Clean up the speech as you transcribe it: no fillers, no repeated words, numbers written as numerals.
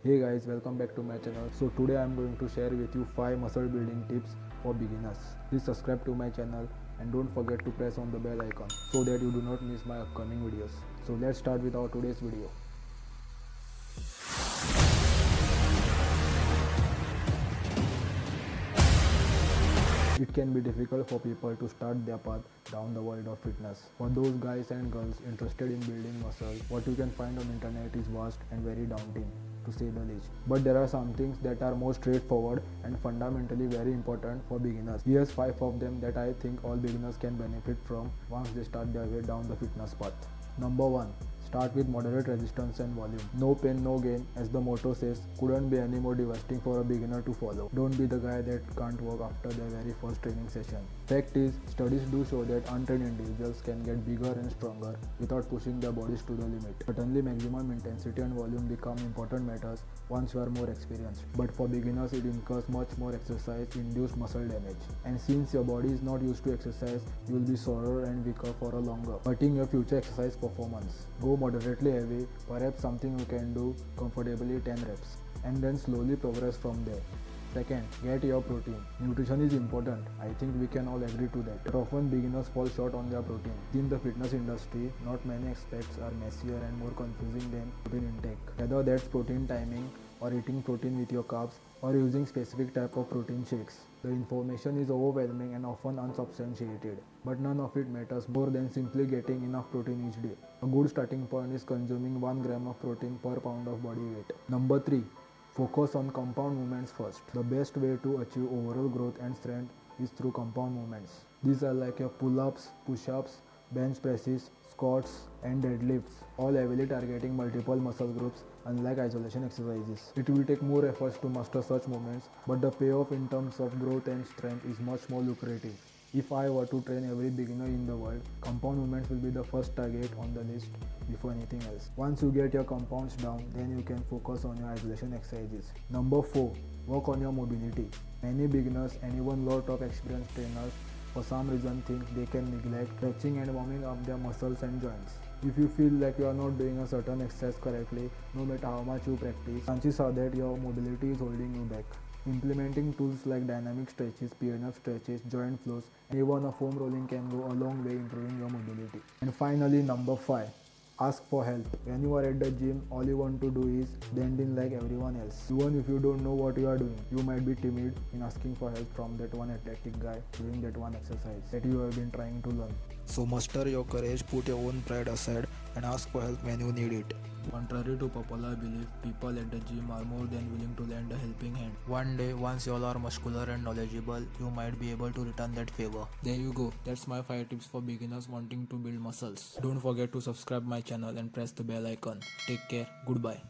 Hey guys, welcome back to my channel. So today I am going to share with you 5 muscle building tips for beginners. Please subscribe to my channel and don't forget to press on the bell icon so that you do not miss my upcoming videos. So let's start with our today's video. It can be difficult for people to start their path down the world of fitness. For those guys and girls interested in building muscle, what you can find on internet is vast and very daunting, to say the least. But there are some things that are more straightforward and fundamentally very important for beginners. Here's 5 of them that I think all beginners can benefit from once they start their way down the fitness path. Number 1. Start with moderate resistance and volume. No pain, no gain, as the motto says, couldn't be any more devastating for a beginner to follow. Don't be the guy that can't walk after their very first training session. Fact is, studies do show that untrained individuals can get bigger and stronger without pushing their bodies to the limit. Certainly, maximum intensity and volume become important matters once you are more experienced. But for beginners, it incurs much more exercise-induced muscle damage. And since your body is not used to exercise, you will be sorer and weaker for a longer, hurting your future exercise performance. Go moderately heavy, perhaps something you can do comfortably 10 reps, and then slowly progress from there. Second, get your protein. Nutrition is important. I think we can all agree to that. But often beginners fall short on their protein. In the fitness industry, not many aspects are messier and more confusing than protein intake. Whether that's protein timing, or eating protein with your carbs, or using specific type of protein shakes. The information is overwhelming and often unsubstantiated, but none of it matters more than simply getting enough protein each day. A good starting point is consuming 1 gram of protein per pound of body weight. Number 3. Focus on compound movements first. The best way to achieve overall growth and strength is through compound movements. These are like your pull-ups, push-ups, bench presses, squats, and deadlifts, all heavily targeting multiple muscle groups unlike isolation exercises. It will take more efforts to master such movements, but the payoff in terms of growth and strength is much more lucrative. If I were to train every beginner in the world, compound movements will be the first target on the list before anything else. Once you get your compounds down, then you can focus on your isolation exercises. Number 4. Work on your mobility. Many beginners and even lot of experienced trainers for some reason think they can neglect stretching and warming up their muscles and joints. If you feel like you are not doing a certain exercise correctly, no matter how much you practice, chances are that your mobility is holding you back. Implementing tools like dynamic stretches, PNF stretches, joint flows, and even a foam rolling can go a long way improving your mobility. And finally, number 5. Ask for help. When you are at the gym, all you want to do is blend in like everyone else. Even if you don't know what you are doing, you might be timid in asking for help from that one athletic guy doing that one exercise that you have been trying to learn. So muster your courage, put your own pride aside, and ask for help when you need it. Contrary to popular belief, people at the gym are more than willing to lend a helping hand. One day, once you all are muscular and knowledgeable, you might be able to return that favor. There you go. That's my 5 tips for beginners wanting to build muscles. Don't forget to subscribe my channel and press the bell icon. Take care. Goodbye.